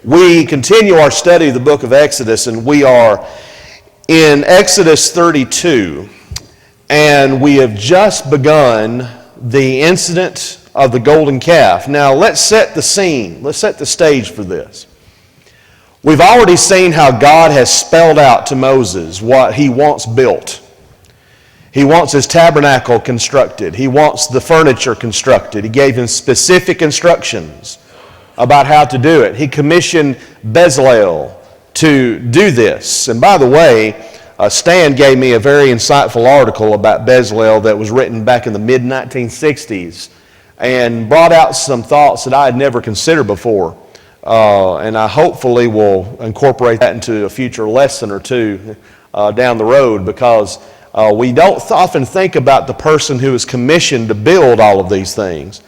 We continue our study of the book of Exodus, and we are in Exodus 32, and we have just begun the incident of the golden calf. Now, let's set the scene. Let's set the stage for this. We've already seen how God has spelled out to Moses what he wants built. He wants his tabernacle constructed. He wants the furniture constructed. He gave him specific instructions about how to do it. He commissioned Bezalel to do this. And by the way, Stan gave me a very insightful article about Bezalel that was written back in the mid-1960s and brought out some thoughts that I had never considered before. And I hopefully will incorporate that into a future lesson or two down the road, because we don't often think about the person who is commissioned to build all of these things.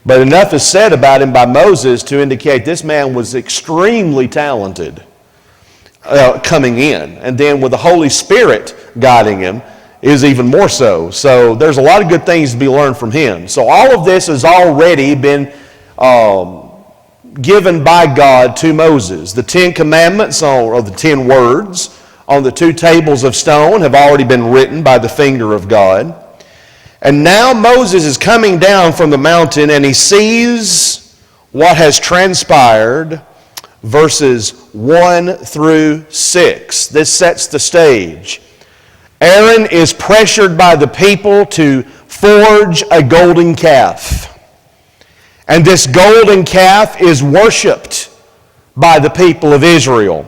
But enough is said about him by Moses to indicate this man was extremely talented coming in. And then with the Holy Spirit guiding him is even more so. So there's a lot of good things to be learned from him. So all of this has already been given by God to Moses. The 10 Commandments, or the 10 words, on the 2 tables of stone have already been written by the finger of God. And now Moses is coming down from the mountain and he sees what has transpired, verses 1 through 6. This sets the stage. Aaron is pressured by the people to forge a golden calf. And this golden calf is worshiped by the people of Israel.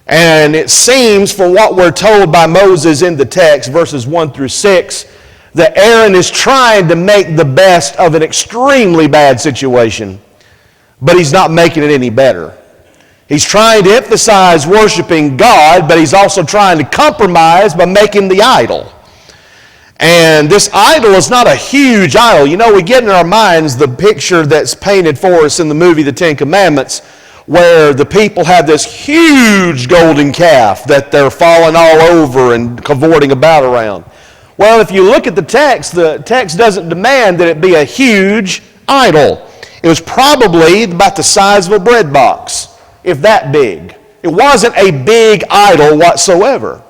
And it seems, for what we're told by Moses in the text, verses 1 through 6, that Aaron is trying to make the best of an extremely bad situation, but he's not making it any better. He's trying to emphasize worshiping God, but he's also trying to compromise by making the idol. And this idol is not a huge idol. You know, we get in our minds the picture that's painted for us in the movie The 10 Commandments, where the people have this huge golden calf that they're falling all over and cavorting about around. Well, if you look at the text doesn't demand that it be a huge idol. It was probably about the size of a bread box, if that big. It wasn't a big idol whatsoever.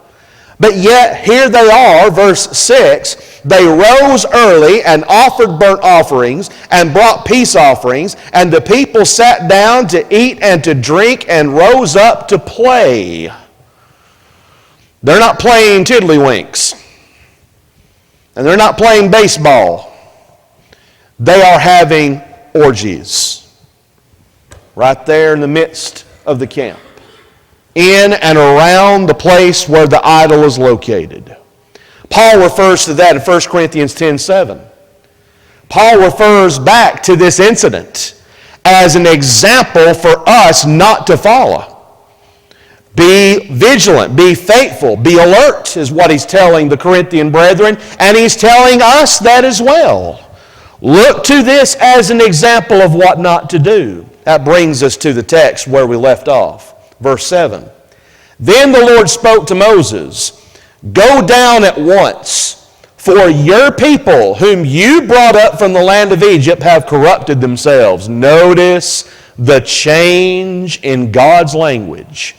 But yet, here they are, verse 6, they rose early and offered burnt offerings and brought peace offerings, and the people sat down to eat and to drink and rose up to play. They're not playing tiddlywinks. And they're not playing baseball. They are having orgies right there in the midst of the camp, in and around the place where the idol is located. Paul refers to that in 1 Corinthians 10:7. Paul refers back to this incident as an example for us not to follow. Be vigilant, be faithful, be alert is what he's telling the Corinthian brethren, and he's telling us that as well. Look to this as an example of what not to do. That brings us to the text where we left off. Verse 7. Then the Lord spoke to Moses, "Go down at once, for your people whom you brought up from the land of Egypt have corrupted themselves." Notice the change in God's language.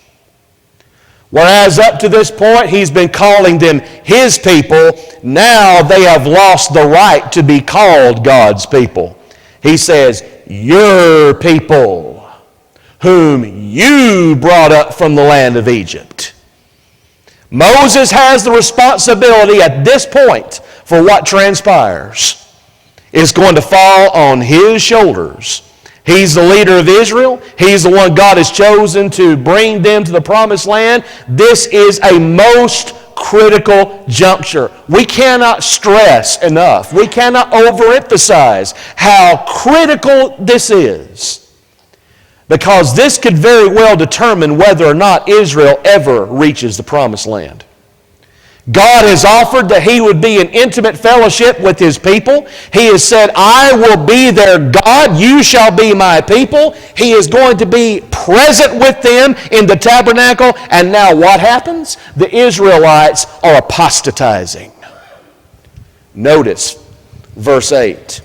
Whereas up to this point, he's been calling them his people, now they have lost the right to be called God's people. He says, your people, whom you brought up from the land of Egypt. Moses has the responsibility at this point for what transpires. It's going to fall on his shoulders. He's the leader of Israel. He's the one God has chosen to bring them to the promised land. This is a most critical juncture. We cannot stress enough. We cannot overemphasize how critical this is, because this could very well determine whether or not Israel ever reaches the promised land. God has offered that he would be in intimate fellowship with his people. He has said, I will be their God, you shall be my people. He is going to be present with them in the tabernacle. And now what happens? The Israelites are apostatizing. Notice verse 8.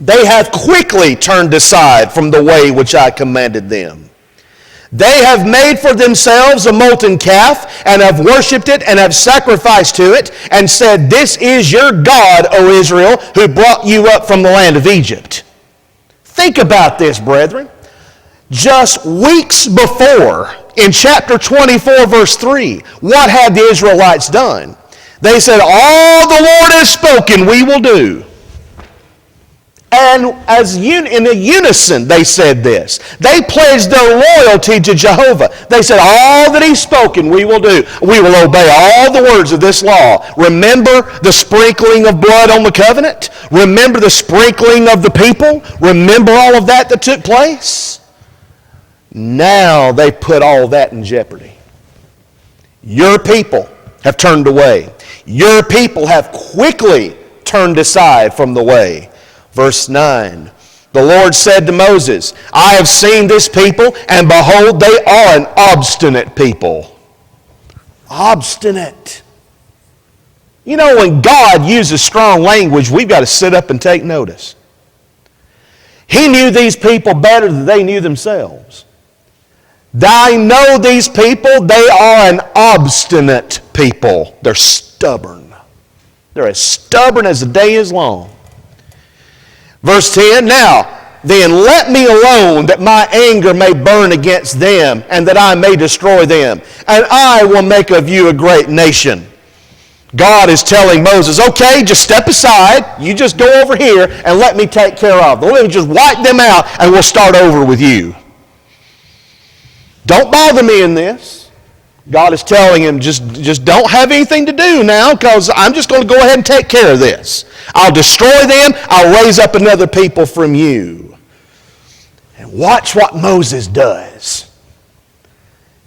They have quickly turned aside from the way which I commanded them. They have made for themselves a molten calf, and have worshipped it, and have sacrificed to it, and said, This is your God, O Israel, who brought you up from the land of Egypt. Think about this, brethren. Just weeks before, in chapter 24, verse 3, what had the Israelites done? They said, All the Lord has spoken, we will do. And in a unison, they said this. They pledged their loyalty to Jehovah. They said, all that He's spoken, we will do. We will obey all the words of this law. Remember the sprinkling of blood on the covenant? Remember the sprinkling of the people? Remember all of that took place? Now they put all that in jeopardy. Your people have turned away. Your people have quickly turned aside from the way. Verse 9, the Lord said to Moses, I have seen this people, and behold, they are an obstinate people. Obstinate. You know, when God uses strong language, we've got to sit up and take notice. He knew these people better than they knew themselves. I know these people, they are an obstinate people. They're stubborn. They're as stubborn as the day is long. Verse 10, Now, then let me alone, that my anger may burn against them, and that I may destroy them, and I will make of you a great nation. God is telling Moses, okay, just step aside, you just go over here, and let me take care of them. Let me just wipe them out, and we'll start over with you. Don't bother me in this. God is telling him, just don't have anything to do now, because I'm just going to go ahead and take care of this. I'll destroy them. I'll raise up another people from you. And watch what Moses does.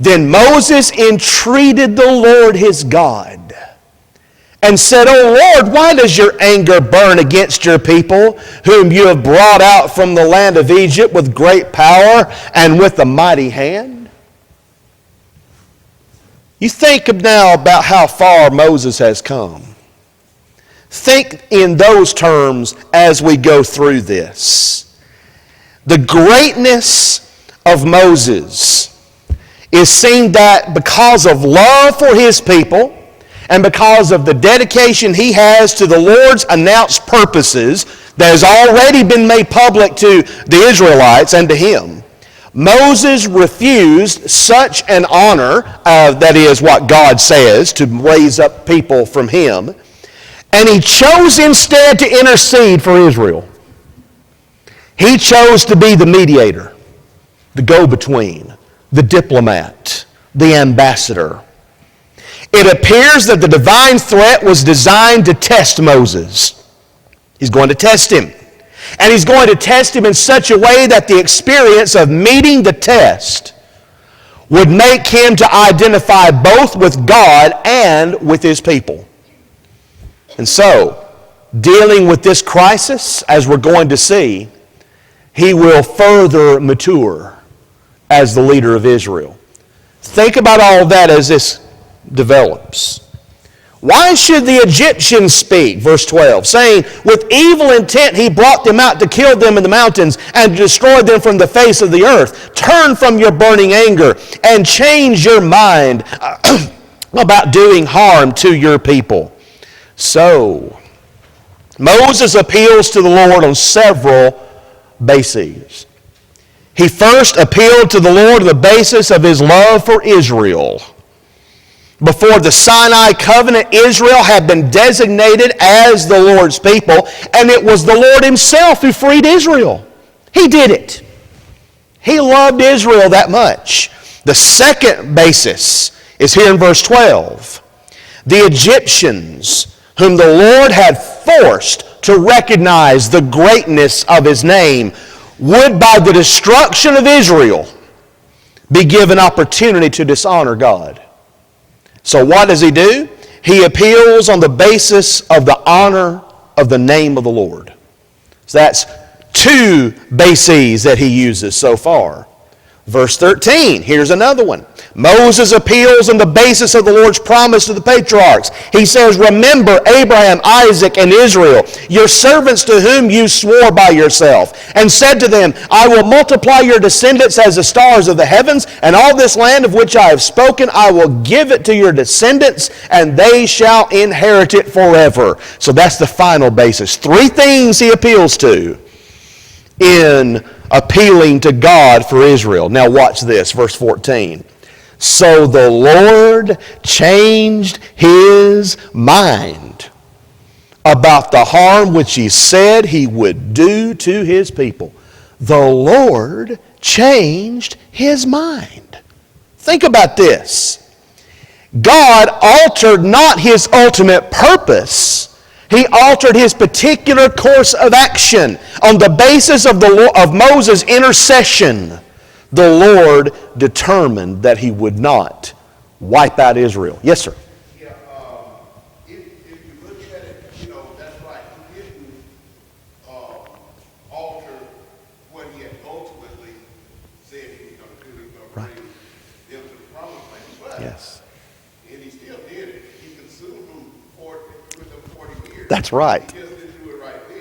Then Moses entreated the Lord his God and said, O Lord, why does your anger burn against your people, whom you have brought out from the land of Egypt with great power and with a mighty hand? You think now about how far Moses has come. Think in those terms as we go through this. The greatness of Moses is seen that because of love for his people and because of the dedication he has to the Lord's announced purposes that has already been made public to the Israelites and to him, Moses refused such an honor, that is what God says, to raise up people from him, and he chose instead to intercede for Israel. He chose to be the mediator, the go-between, the diplomat, the ambassador. It appears that the divine threat was designed to test Moses. He's going to test him. And he's going to test him in such a way that the experience of meeting the test would make him to identify both with God and with his people. And so, dealing with this crisis, as we're going to see, he will further mature as the leader of Israel. Think about all of that as this develops. Why should the Egyptians speak, verse 12, saying, with evil intent he brought them out to kill them in the mountains and to destroy them from the face of the earth? Turn from your burning anger and change your mind about doing harm to your people. So, Moses appeals to the Lord on several bases. He first appealed to the Lord on the basis of his love for Israel. Before the Sinai covenant, Israel had been designated as the Lord's people, and it was the Lord himself who freed Israel. He did it. He loved Israel that much. The second basis is here in verse 12. The Egyptians, whom the Lord had forced to recognize the greatness of his name, would by the destruction of Israel be given opportunity to dishonor God. So what does he do? He appeals on the basis of the honor of the name of the Lord. So that's two bases that he uses so far. Verse 13, here's another one. Moses appeals on the basis of the Lord's promise to the patriarchs. He says, remember Abraham, Isaac, and Israel, your servants to whom you swore by yourself, and said to them, I will multiply your descendants as the stars of the heavens, and all this land of which I have spoken, I will give it to your descendants, and they shall inherit it forever. So that's the final basis. Three things he appeals to in appealing to God for Israel. Now watch this, verse 14. So the Lord changed his mind about the harm which he said he would do to his people. The Lord changed his mind. Think about this. God altered not his ultimate purpose. He altered his particular course of action on the basis of Moses' intercession. The Lord determined that he would not wipe out Israel. Yes, sir. Yeah, if you look at it, that's right. He didn't alter what he had ultimately said he was going to do. He was going to bring them to the promised land. But, yes. And he still did it. He consumed them with them 40 years. That's right. He just didn't do it right then.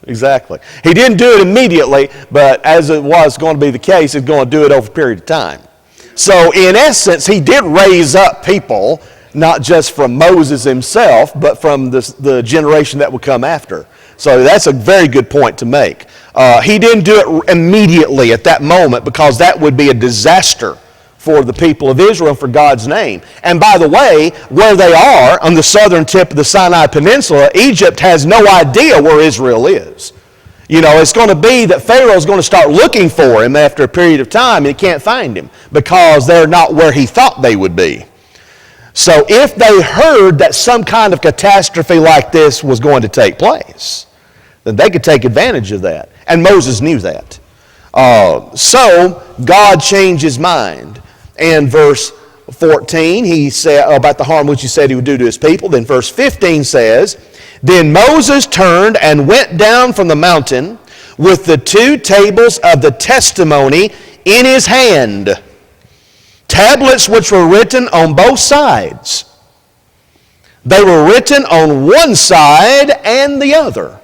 Exactly. He didn't do it immediately, but as it was going to be the case, he's going to do it over a period of time. So in essence, he did raise up people, not just from Moses himself, but from the generation that would come after. So that's a very good point to make. He didn't do it immediately at that moment because that would be a disaster for the people of Israel, for God's name. And by the way, where they are on the southern tip of the Sinai Peninsula, Egypt has no idea where Israel is. It's going to be that Pharaoh's going to start looking for him after a period of time and he can't find him because they're not where he thought they would be. So if they heard that some kind of catastrophe like this was going to take place, then they could take advantage of that. And Moses knew that. So God changed his mind. And verse 14, he said about the harm which he said he would do to his people. Then verse 15 says, then Moses turned and went down from the mountain with the two tables of the testimony in his hand, tablets which were written on both sides. They were written on one side and the other.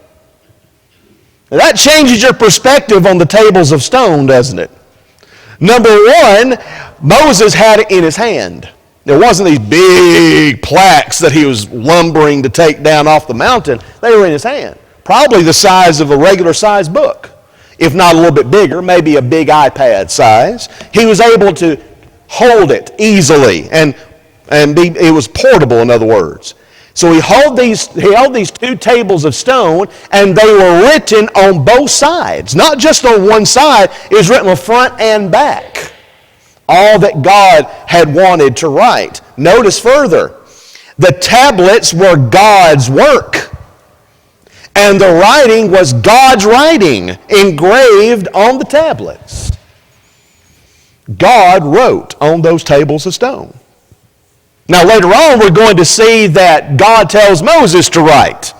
Now that changes your perspective on the tables of stone, doesn't it? Number one, Moses had it in his hand. There wasn't these big plaques that he was lumbering to take down off the mountain. They were in his hand. Probably the size of a regular size book. If not a little bit bigger, maybe a big iPad size. He was able to hold it easily and it was portable, in other words. So he held these two tables of stone, and they were written on both sides. Not just on one side, it was written on front and back. All that God had wanted to write. Notice further, the tablets were God's work, and the writing was God's writing engraved on the tablets. God wrote on those tables of stone. Now later on we're going to see that God tells Moses to write.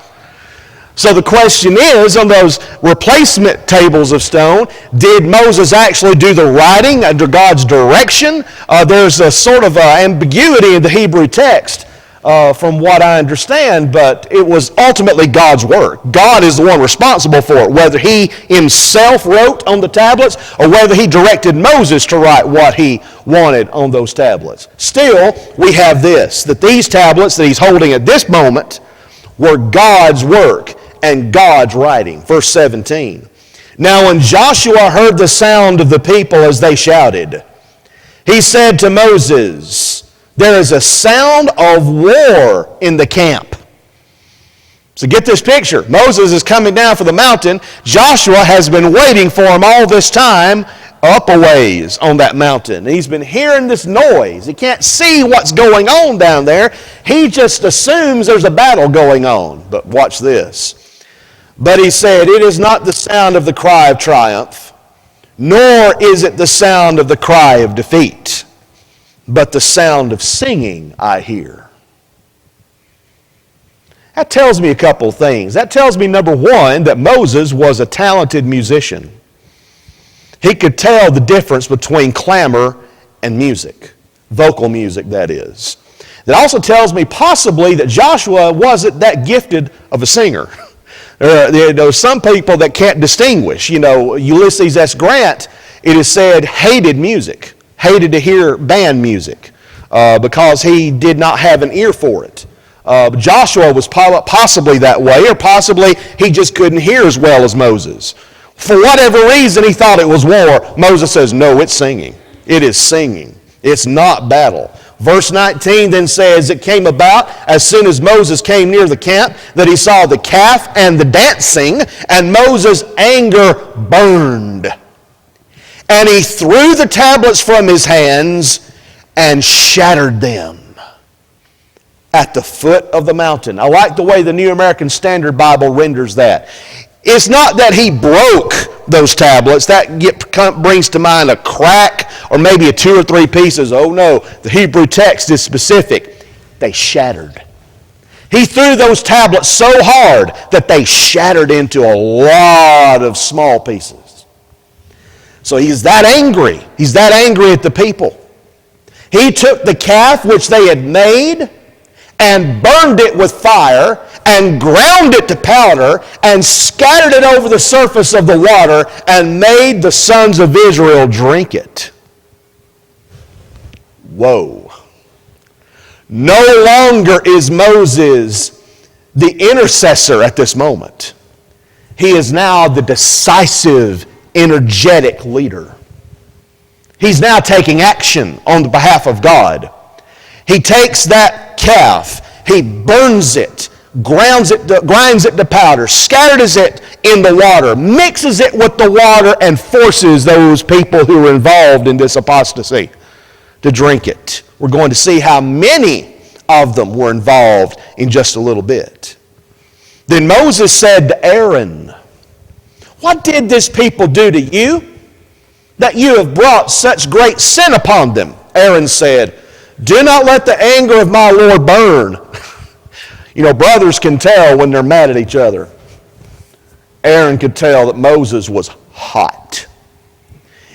So the question is, on those replacement tables of stone, did Moses actually do the writing under God's direction? There's a sort of ambiguity in the Hebrew text from what I understand, but it was ultimately God's work. God is the one responsible for it, whether he himself wrote on the tablets or whether he directed Moses to write what he wanted on those tablets. Still, we have this, that these tablets that he's holding at this moment were God's work and God's writing. Verse 17. Now when Joshua heard the sound of the people as they shouted, he said to Moses, there is a sound of war in the camp. So get this picture. Moses is coming down from the mountain. Joshua has been waiting for him all this time up a ways on that mountain. He's been hearing this noise. He can't see what's going on down there. He just assumes there's a battle going on. But watch this. But he said, it is not the sound of the cry of triumph, nor is it the sound of the cry of defeat, but the sound of singing I hear. That tells me a couple of things. That tells me, number one, that Moses was a talented musician. He could tell the difference between clamor and music, vocal music, that is. That also tells me possibly that Joshua wasn't that gifted of a singer. There are some people that can't distinguish. Ulysses S. Grant, it is said, hated music, hated to hear band music because he did not have an ear for it. Joshua was possibly that way, or possibly he just couldn't hear as well as Moses. For whatever reason, he thought it was war. Moses says, no, it's singing. It is singing. It's not battle. Verse 19 then says, it came about as soon as Moses came near the camp that he saw the calf and the dancing, and Moses' anger burned. And he threw the tablets from his hands and shattered them at the foot of the mountain. I like the way the New American Standard Bible renders that. It's not that he broke those tablets. That brings to mind a crack or maybe a 2 or 3 pieces. Oh no, the Hebrew text is specific. They shattered. He threw those tablets so hard that they shattered into a lot of small pieces. So he's that angry. He's that angry at the people. He took the calf which they had made and burned it with fire, and ground it to powder, and scattered it over the surface of the water, and made the sons of Israel drink it. Whoa. No longer is Moses the intercessor at this moment. He is now the decisive, energetic leader. He's now taking action on the behalf of God. He takes that calf, he burns it, grinds it to powder, scatters it in the water, mixes it with the water, and forces those people who are involved in this apostasy to drink it. We're going to see how many of them were involved in just a little bit. Then Moses said to Aaron, "What did this people do to you, that you have brought such great sin upon them?" Aaron said, "Do not let the anger of my Lord burn." Brothers can tell when they're mad at each other. Aaron could tell that Moses was hot.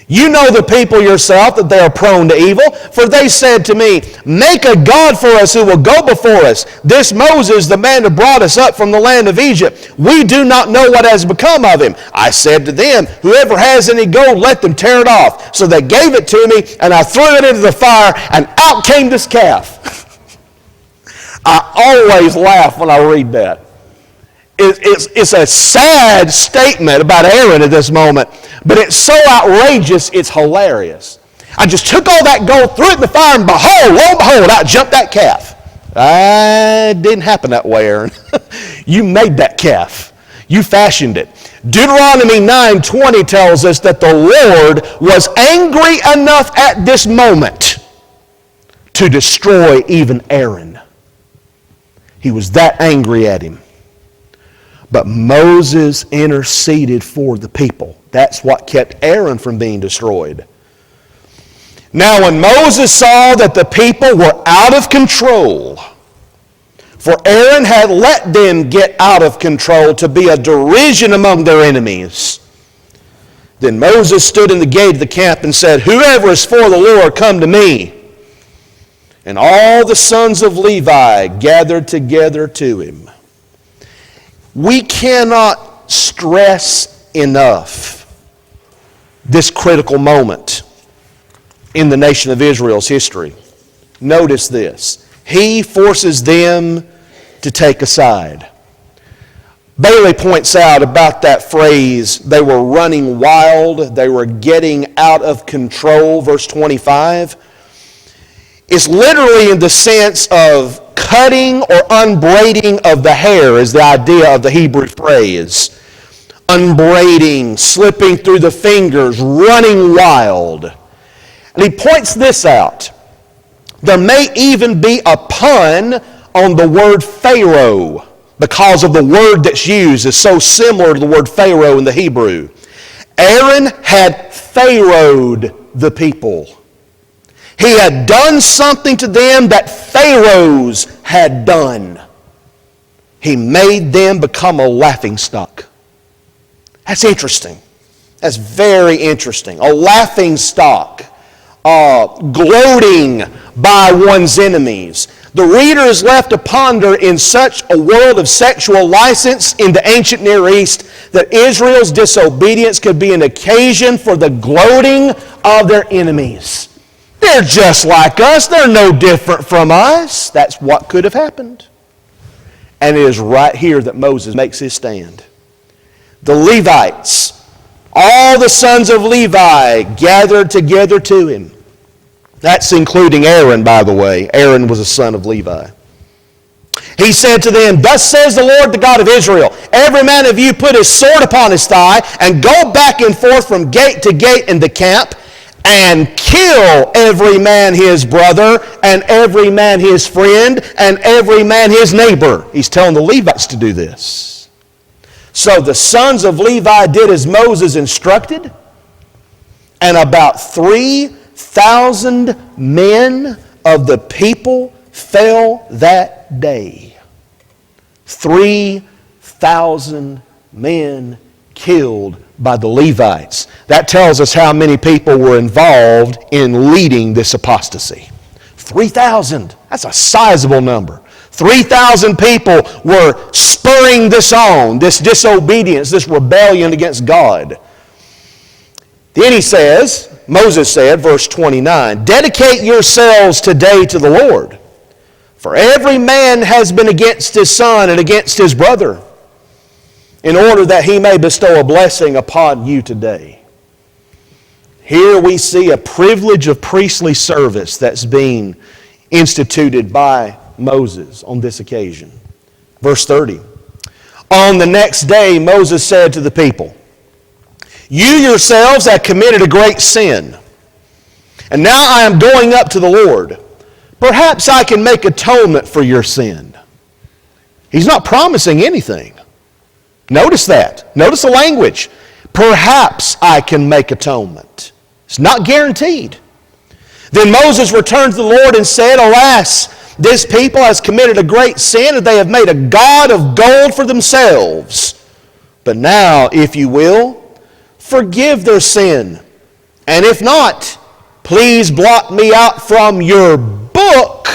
"You know the people yourself, that they are prone to evil. For they said to me, 'Make a God for us who will go before us.' This Moses, the man who brought us up from the land of Egypt, we do not know what has become of him. I said to them, 'Whoever has any gold, let them tear it off.' So they gave it to me, and I threw it into the fire, and out came this calf." I always laugh when I read that. It's a sad statement about Aaron at this moment, but it's so outrageous, it's hilarious. "I just took all that gold, threw it in the fire, and behold, lo and behold, out jumped that calf." It didn't happen that way, Aaron. You made that calf. You fashioned it. Deuteronomy 9:20 tells us that the Lord was angry enough at this moment to destroy even Aaron. He was that angry at him. But Moses interceded for the people. That's what kept Aaron from being destroyed. Now when Moses saw that the people were out of control, for Aaron had let them get out of control to be a derision among their enemies, then Moses stood in the gate of the camp and said, "Whoever is for the Lord, come to me." And all the sons of Levi gathered together to him. We cannot stress enough this critical moment in the nation of Israel's history. Notice this. He forces them to take a side. Bailey points out about that phrase, they were running wild, they were getting out of control, verse 25. It's literally in the sense of cutting or unbraiding of the hair is the idea of the Hebrew phrase. Unbraiding, slipping through the fingers, running wild. And he points this out. There may even be a pun on the word Pharaoh because of the word that's used is so similar to the word Pharaoh in the Hebrew. Aaron had Pharaoh'd the people. He had done something to them that Pharaohs had done. He made them become a laughingstock. That's interesting. That's very interesting. A laughing stock, gloating by one's enemies. The reader is left to ponder in such a world of sexual license in the ancient Near East that Israel's disobedience could be an occasion for the gloating of their enemies. They're just like us. They're no different from us. That's what could have happened. And it is right here that Moses makes his stand. The Levites, all the sons of Levi, gathered together to him. That's including Aaron, by the way. Aaron was a son of Levi. He said to them, "Thus says the Lord, the God of Israel, every man of you put his sword upon his thigh and go back and forth from gate to gate in the camp and kill every man his brother and every man his friend and every man his neighbor." He's telling the Levites to do this. So the sons of Levi did as Moses instructed, and about 3,000 men of the people fell that day. 3,000 men killed by the Levites. That tells us how many people were involved in leading this apostasy. 3,000. That's a sizable number. 3,000 people were spurring this on, this disobedience, this rebellion against God. Then he says, Moses said, verse 29, "Dedicate yourselves today to the Lord, for every man has been against his son and against his brother, in order that he may bestow a blessing upon you today." Here we see a privilege of priestly service that's being instituted by Moses on this occasion. Verse 30, "On the next day Moses said to the people, 'You yourselves have committed a great sin, and now I am going up to the Lord. Perhaps I can make atonement for your sin.'" He's not promising anything. Notice that. Notice the language. Perhaps I can make atonement. It's not guaranteed. Then Moses returned to the Lord and said, "Alas, this people has committed a great sin, and they have made a god of gold for themselves. But now, if you will, forgive their sin. And if not, please blot me out from your book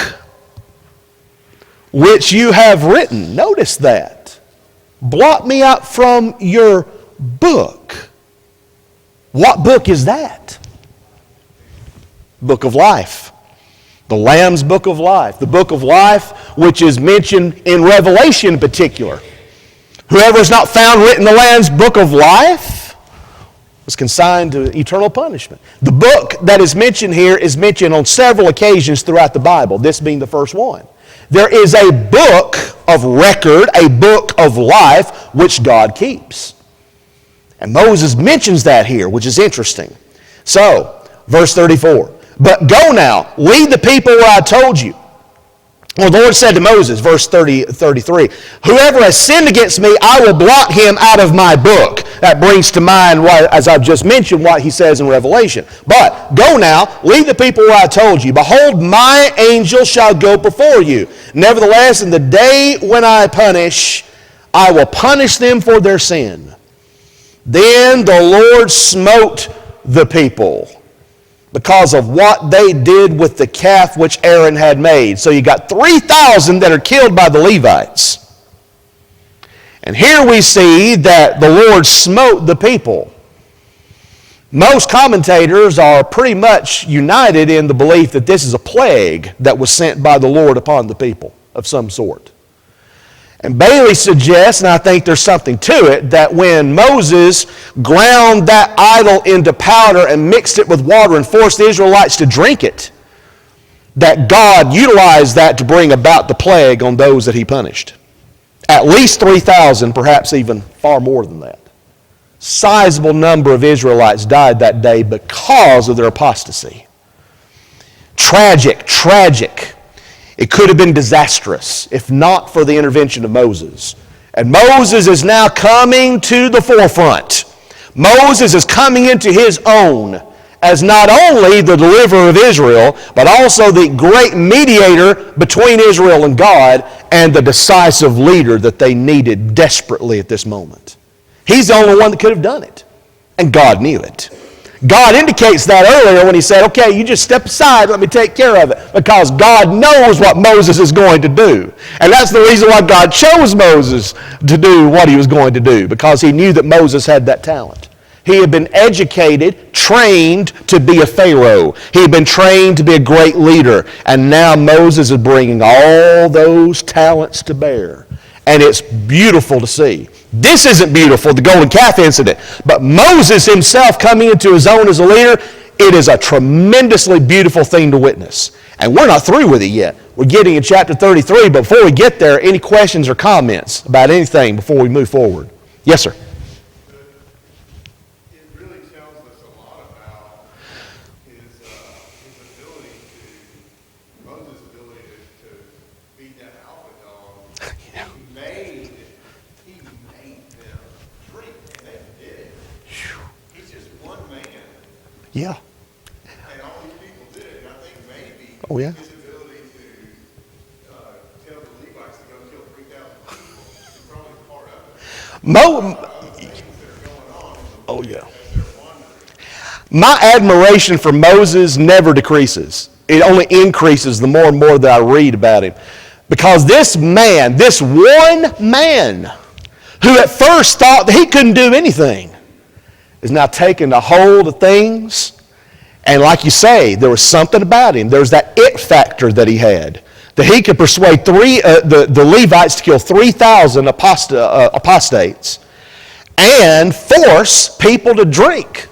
which you have written." Notice that. Blot me out from your book. What book is that? Book of life. The Lamb's book of life. The book of life which is mentioned in Revelation in particular. Whoever is not found written in the Lamb's book of life was consigned to eternal punishment. The book that is mentioned here is mentioned on several occasions throughout the Bible, this being the first one. There is a book of record, a book of life, which God keeps. And Moses mentions that here, which is interesting. So, verse 34, "But go now, lead the people where I told you." Well, the Lord said to Moses, verse 33, "Whoever has sinned against me, I will blot him out of my book." That brings to mind, as I've just mentioned, what he says in Revelation. "But go now, lead the people where I told you. Behold, my angel shall go before you. Nevertheless, in the day when I punish, I will punish them for their sin." Then the Lord smote the people because of what they did with the calf which Aaron had made. So you got 3,000 that are killed by the Levites. And here we see that the Lord smote the people. Most commentators are pretty much united in the belief that this is a plague that was sent by the Lord upon the people of some sort. And Bailey suggests, and I think there's something to it, that when Moses ground that idol into powder and mixed it with water and forced the Israelites to drink it, that God utilized that to bring about the plague on those that he punished. At least 3,000, perhaps even far more than that. Sizable number of Israelites died that day because of their apostasy. Tragic. It could have been disastrous if not for the intervention of Moses. And Moses is now coming to the forefront. Moses is coming into his own as not only the deliverer of Israel, but also the great mediator between Israel and God and the decisive leader that they needed desperately at this moment. He's the only one that could have done it. And God knew it. God indicates that earlier when he said, okay, you just step aside, let me take care of it. Because God knows what Moses is going to do. And that's the reason why God chose Moses to do what he was going to do. Because he knew that Moses had that talent. He had been educated, trained to be a Pharaoh. He had been trained to be a great leader. And now Moses is bringing all those talents to bear. And it's beautiful to see. This isn't beautiful, the golden calf incident. But Moses himself coming into his own as a leader, it is a tremendously beautiful thing to witness. And we're not through with it yet. We're getting in chapter 33. But before we get there, any questions or comments about anything before we move forward? Yes, sir. It really tells us a lot about his ability Moses' ability to be that alpha dog. Yeah. He made them drink, and they did it. He's just one man, Yeah. and all these people did it. And I think maybe Oh, yeah. his ability to tell the Levites to go kill 3,000 people is probably part of it. Other things that are going on Oh, yeah. as they're wandering. My admiration for Moses never decreases. It only increases the more and more that I read about him. Because this man, this one man, who at first thought that he couldn't do anything, is now taking a hold of things. And like you say, there was something about him. There was that it factor that he had. That he could persuade the Levites to kill 3,000 apostates and force people to drink.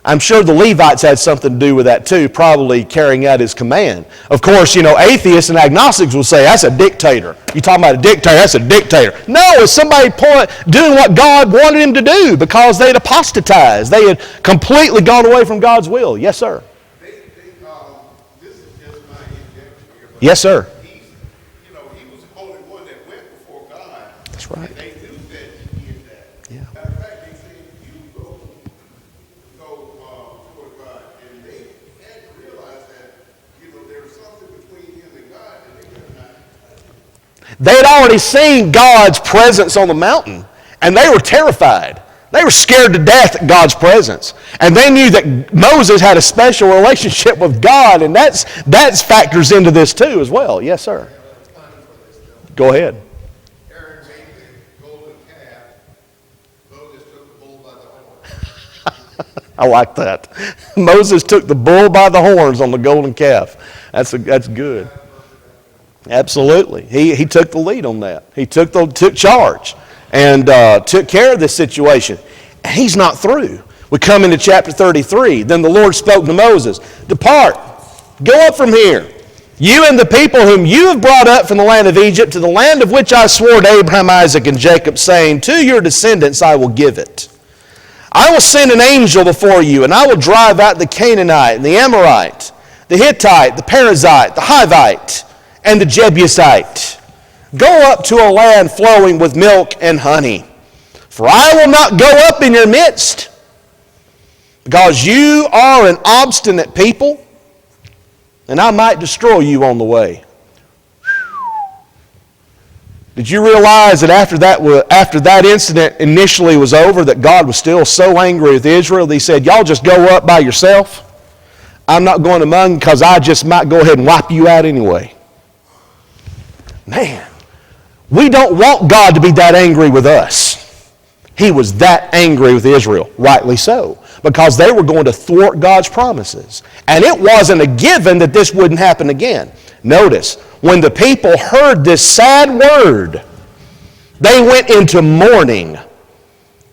I'm sure the Levites had something to do with that too, probably carrying out his command. Of course, atheists and agnostics will say, that's a dictator. You talking about a dictator, that's a dictator. No, it's somebody doing what God wanted him to do because they'd apostatized. They had completely gone away from God's will. Yes, sir. This is just my injection here. But Yes, sir. he was the only one that went before God. That's right. And they knew that he did that. Yeah. Matter of fact, they said, you go before God. And they had to realize that, there was something between him and God that they could not touch. They had already seen God's presence on the mountain, and they were terrified. They were scared to death at God's presence. And they knew that Moses had a special relationship with God, and that factors into this too as well. Yes, sir. Go ahead. Aaron made the golden calf. Moses took the bull by the horn. I like that. Moses took the bull by the horns on the golden calf. That's good. Absolutely. He took the lead on that. He took charge and took care of this situation. And he's not through. We come into chapter 33. Then the Lord spoke to Moses, depart, go up from here, you and the people whom you have brought up from the land of Egypt to the land of which I swore to Abraham, Isaac, and Jacob, saying, to your descendants I will give it. I will send an angel before you, and I will drive out the Canaanite, and the Amorite, the Hittite, the Perizzite, the Hivite, and the Jebusite. Go up to a land flowing with milk and honey. For I will not go up in your midst, because you are an obstinate people, and I might destroy you on the way. Did you realize that after that incident initially was over, that God was still so angry with Israel that he said, y'all just go up by yourself? I'm not going among because I just might go ahead and wipe you out anyway. Man, we don't want God to be that angry with us. He was that angry with Israel, rightly so, because they were going to thwart God's promises. And it wasn't a given that this wouldn't happen again. Notice, when the people heard this sad word, they went into mourning,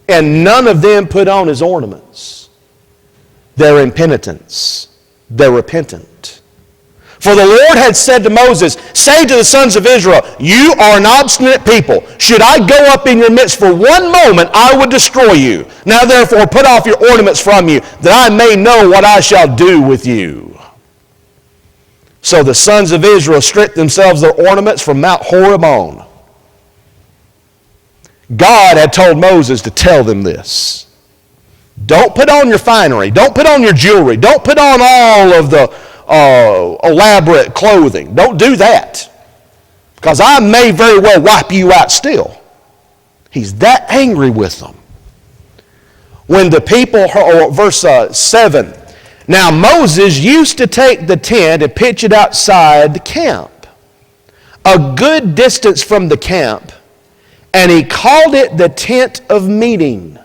and none of them put on his ornaments. They're in penitence. They're repentant. For the Lord had said to Moses, say to the sons of Israel, you are an obstinate people. Should I go up in your midst for one moment, I would destroy you. Now therefore put off your ornaments from you, that I may know what I shall do with you. So the sons of Israel stripped themselves their ornaments from Mount Horeb on. God had told Moses to tell them this. Don't put on your finery. Don't put on your jewelry. Don't put on all of the elaborate clothing. Don't do that. Because I may very well wipe you out still. He's that angry with them. When the people, verse 7, now Moses used to take the tent and pitch it outside the camp, a good distance from the camp, and he called it the tent of meeting.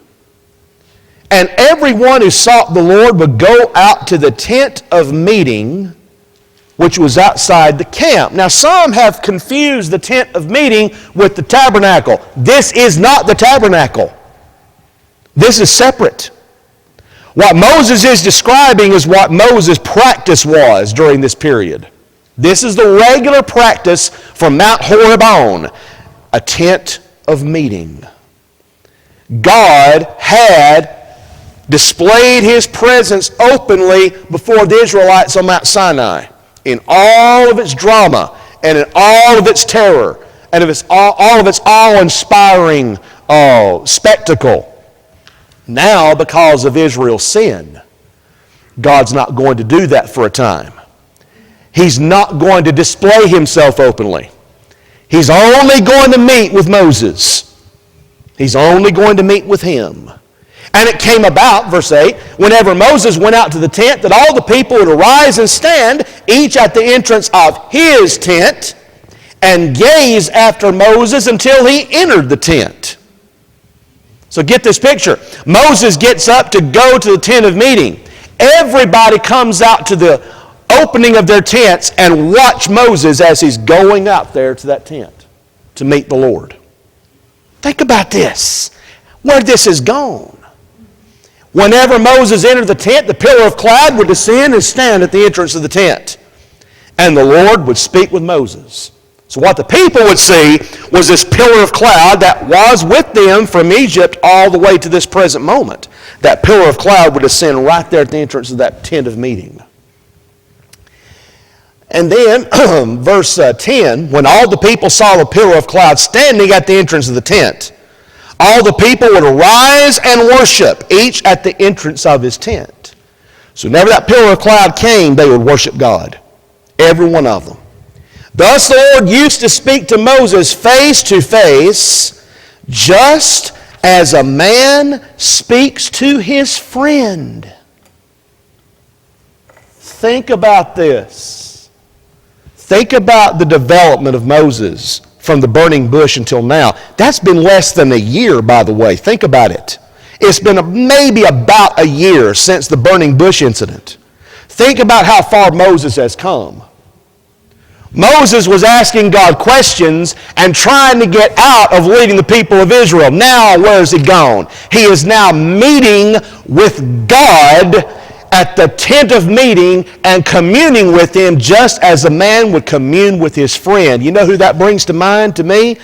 And everyone who sought the Lord would go out to the tent of meeting, which was outside the camp. Now some have confused the tent of meeting with the tabernacle. This is not the tabernacle. This is separate. What Moses is describing is what Moses' practice was during this period. This is the regular practice from Mount Horeb on, a tent of meeting. God had displayed his presence openly before the Israelites on Mount Sinai in all of its drama and in all of its terror and all of its awe-inspiring spectacle. Now, because of Israel's sin, God's not going to do that for a time. He's not going to display himself openly. He's only going to meet with Moses. He's only going to meet with him. And it came about, verse 8, whenever Moses went out to the tent, that all the people would arise and stand, each at the entrance of his tent, and gaze after Moses until he entered the tent. So get this picture. Moses gets up to go to the tent of meeting. Everybody comes out to the opening of their tents and watch Moses as he's going out there to that tent to meet the Lord. Think about this, where this has gone. Whenever Moses entered the tent, the pillar of cloud would descend and stand at the entrance of the tent. And the Lord would speak with Moses. So what the people would see was this pillar of cloud that was with them from Egypt all the way to this present moment. That pillar of cloud would descend right there at the entrance of that tent of meeting. And then, verse 10, when all the people saw the pillar of cloud standing at the entrance of the tent, all the people would arise and worship, each at the entrance of his tent. So whenever that pillar of cloud came, they would worship God, every one of them. Thus the Lord used to speak to Moses face to face, just as a man speaks to his friend. Think about this. Think about the development of Moses from the burning bush until now. That's been less than a year, by the way. Think about it. It's been maybe about a year since the burning bush incident. Think about how far Moses has come. Moses was asking God questions and trying to get out of leading the people of Israel. Now, where has he gone? He is now meeting with God at the tent of meeting and communing with him just as a man would commune with his friend. You know who that brings to mind to me?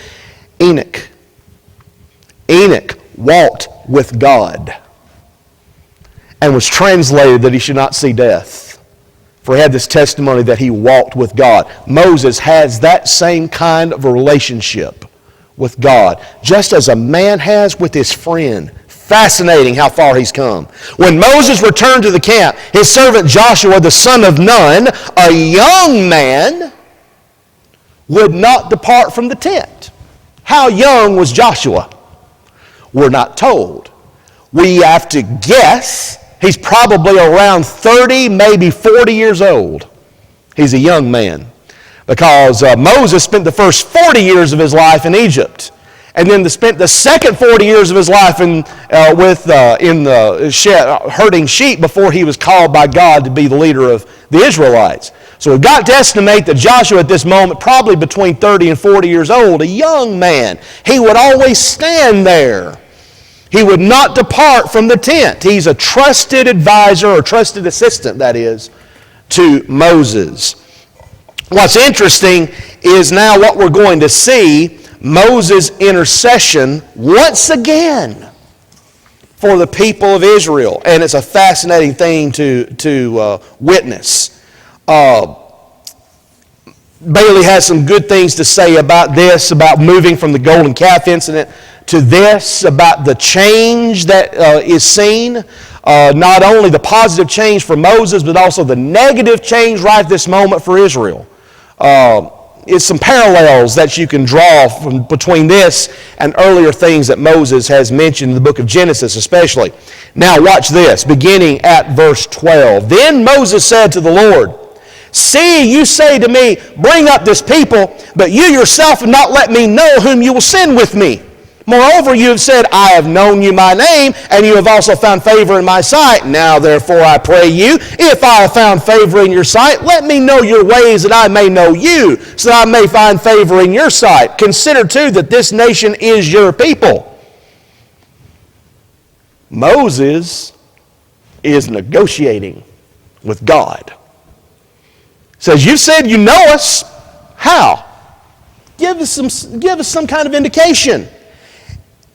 Enoch. Enoch walked with God and was translated that he should not see death. For he had this testimony that he walked with God. Moses has that same kind of a relationship with God, just as a man has with his friend. Fascinating how far he's come. When Moses returned to the camp, his servant Joshua, the son of Nun, a young man, would not depart from the tent. How young was Joshua? We're not told. We have to guess. He's probably around 30, maybe 40 years old. He's a young man because Moses spent the first 40 years of his life in Egypt, and then spent the second 40 years of his life herding sheep before he was called by God to be the leader of the Israelites. So we've got to estimate that Joshua at this moment, probably between 30 and 40 years old, a young man. He would always stand there. He would not depart from the tent. He's a trusted advisor, or trusted assistant, that is, to Moses. What's interesting is now what we're going to see, Moses' intercession once again for the people of Israel. And it's a fascinating thing to witness. Bailey has some good things to say about this, about moving from the golden calf incident to this, about the change that is seen. Not only the positive change for Moses, but also the negative change right at this moment for Israel. is some parallels that you can draw from between this and earlier things that Moses has mentioned in the book of Genesis especially. Now watch this, beginning at verse 12. Then Moses said to the Lord, "See, you say to me, bring up this people, but you yourself have not let me know whom you will send with me. Moreover, you have said, I have known you by name, and you have also found favor in my sight. Now, therefore, I pray you, if I have found favor in your sight, let me know your ways that I may know you, so that I may find favor in your sight. Consider, too, that this nation is your people." Moses is negotiating with God. Says, you said you know us. How? Give us some kind of indication.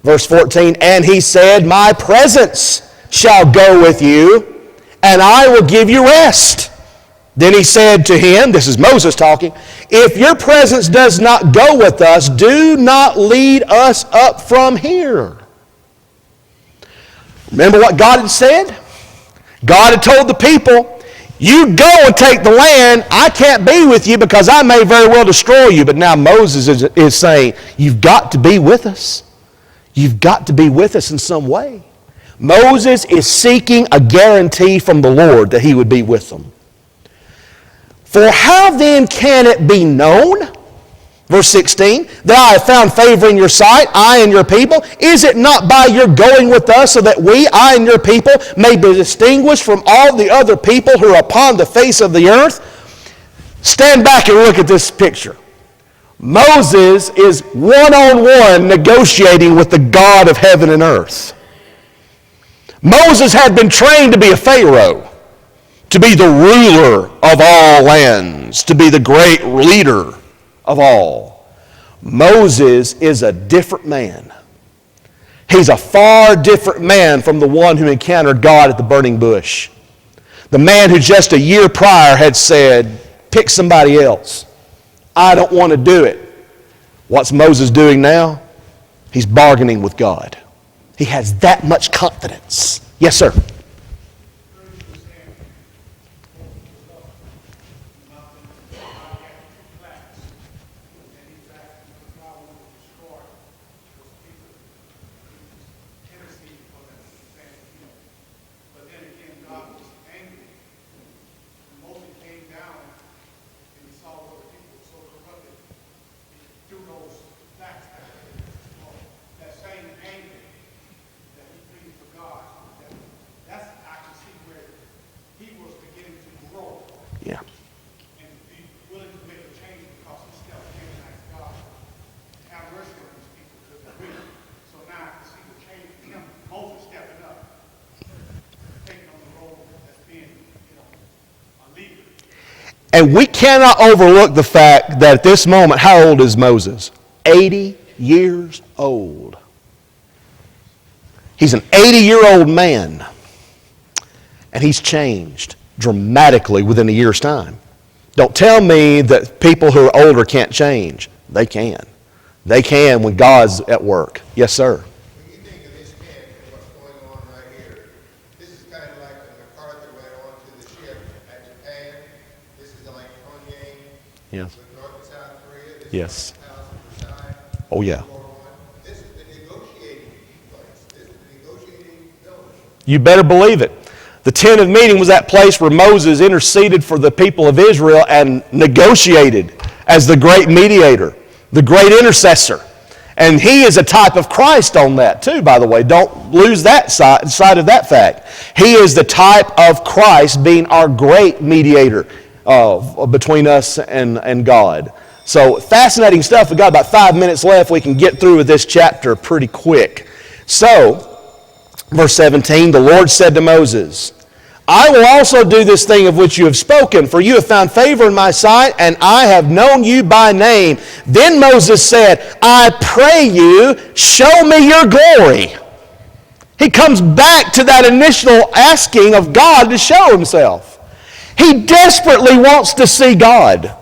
Verse 14, and he said, my presence shall go with you, and I will give you rest. Then he said to him, this is Moses talking, if your presence does not go with us, do not lead us up from here. Remember what God had said? God had told the people, you go and take the land. I can't be with you because I may very well destroy you. But now Moses is saying, you've got to be with us. You've got to be with us in some way. Moses is seeking a guarantee from the Lord that he would be with them. For how then can it be known, verse 16, that I have found favor in your sight, I and your people? Is it not by your going with us so that I and your people may be distinguished from all the other people who are upon the face of the earth? Stand back and look at this picture. Moses is one-on-one negotiating with the God of heaven and earth. Moses had been trained to be a Pharaoh, to be the ruler of all lands, to be the great leader of all. Moses is a different man. He's a far different man from the one who encountered God at the burning bush. The man who just a year prior had said, pick somebody else. I don't want to do it. What's Moses doing now? He's bargaining with God. He has that much confidence. Yes, sir. Yeah. And be willing to make a change because he still recognized God. Have mercy on these people because they're weak. So now I can see the change in him. Moses stepping up, taking on the role as being, a leader. And we cannot overlook the fact that at this moment, how old is Moses? 80 years old. He's an 80-year-old man. And he's changed dramatically within a year's time. Don't tell me that people who are older can't change. They can. They can when God's at work. Yes, sir. When you think of this camp and what's going on right here, this is kind of like when MacArthur went on to the ship at Japan. This is like Pyongyang Yes. with North and South Korea. This Yes. is like House of Versailles. Oh, yeah. This is the negotiating place. This is the negotiating building. You better believe it. The tent of meeting was that place where Moses interceded for the people of Israel and negotiated as the great mediator, the great intercessor. And he is a type of Christ on that too, by the way. Don't lose that side of that fact. He is the type of Christ being our great mediator between us and God. So fascinating stuff. We've got about 5 minutes left. We can get through with this chapter pretty quick. So, verse 17, the Lord said to Moses, I will also do this thing of which you have spoken, for you have found favor in my sight, and I have known you by name. Then Moses said, I pray you, show me your glory. He comes back to that initial asking of God to show himself. He desperately wants to see God.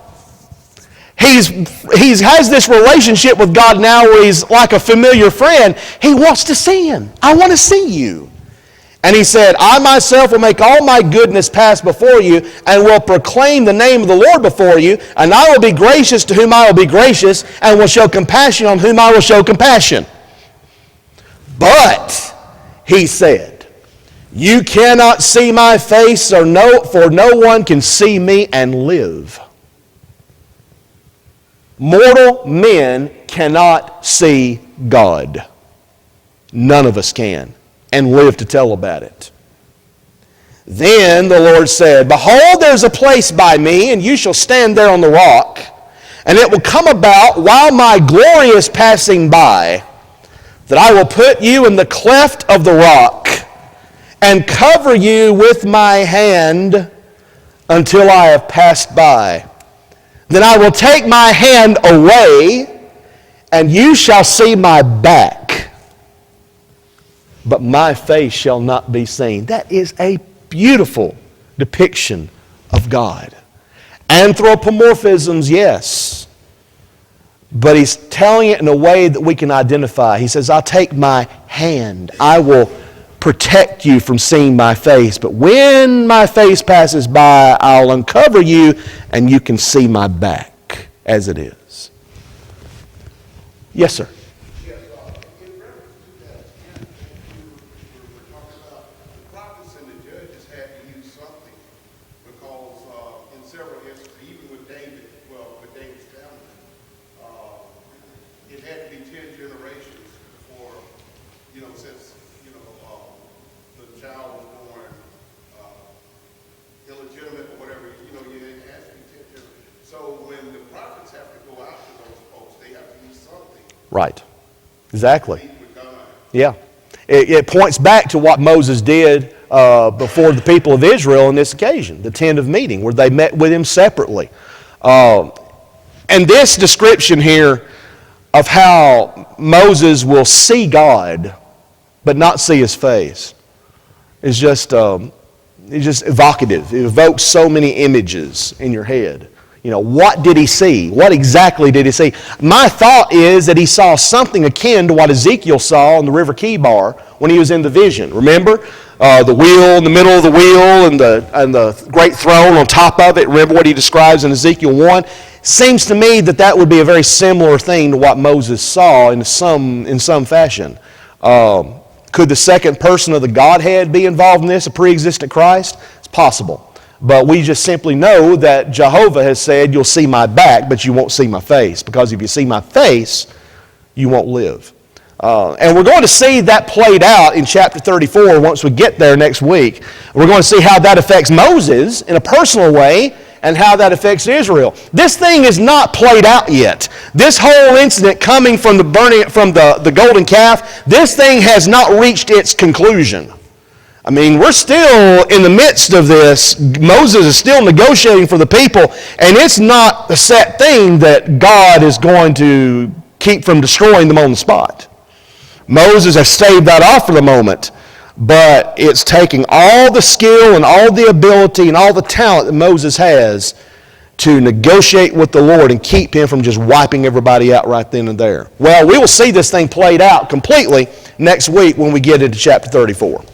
He has this relationship with God now where he's like a familiar friend. He wants to see him. I want to see you. And he said, I myself will make all my goodness pass before you and will proclaim the name of the Lord before you, and I will be gracious to whom I will be gracious and will show compassion on whom I will show compassion. But, he said, you cannot see my face, for no one can see me and live. Mortal men cannot see God. None of us can, and live to tell about it. Then the Lord said, behold, there's a place by me, and you shall stand there on the rock, and it will come about while my glory is passing by, that I will put you in the cleft of the rock, and cover you with my hand until I have passed by. Then I will take my hand away, and you shall see my back, but my face shall not be seen. That is a beautiful depiction of God. Anthropomorphisms, yes. But he's telling it in a way that we can identify. He says, I'll take my hand. I will protect you from seeing my face. But when my face passes by, I'll uncover you and you can see my back as it is. Yes, sir. Yes, in reference to that, you were talking about the prophets and the judges had to use something because in several instances, even with David's family, it had to be 10 generations before, since, the child was born illegitimate or whatever, it has to be 10 generations. So when the prophets have to go out to those folks, they have to use something. Right. Exactly. With God. Yeah. It points back to what Moses did before the people of Israel on this occasion, the tent of meeting, where they met with him separately. And this description here of how Moses will see God but not see his face is just evocative. It evokes so many images in your head. What did he see? What exactly did he see? My thought is that he saw something akin to what Ezekiel saw on the River Kibar when he was in the vision. Remember? The wheel in the middle of the wheel and the great throne on top of it. Remember what he describes in Ezekiel 1? Seems to me that would be a very similar thing to what Moses saw in some fashion. Could the second person of the Godhead be involved in this, a pre-existent Christ? It's possible. But we just simply know that Jehovah has said, you'll see my back, but you won't see my face. Because if you see my face, you won't live. And we're going to see that played out in chapter 34 once we get there next week. We're going to see how that affects Moses in a personal way and how that affects Israel. This thing is not played out yet. This whole incident coming from the golden calf, this thing has not reached its conclusion. I mean, we're still in the midst of this. Moses is still negotiating for the people, and it's not a set thing that God is going to keep from destroying them on the spot. Moses has staved that off for the moment, but it's taking all the skill and all the ability and all the talent that Moses has to negotiate with the Lord and keep him from just wiping everybody out right then and there. Well, we will see this thing played out completely next week when we get into chapter 34.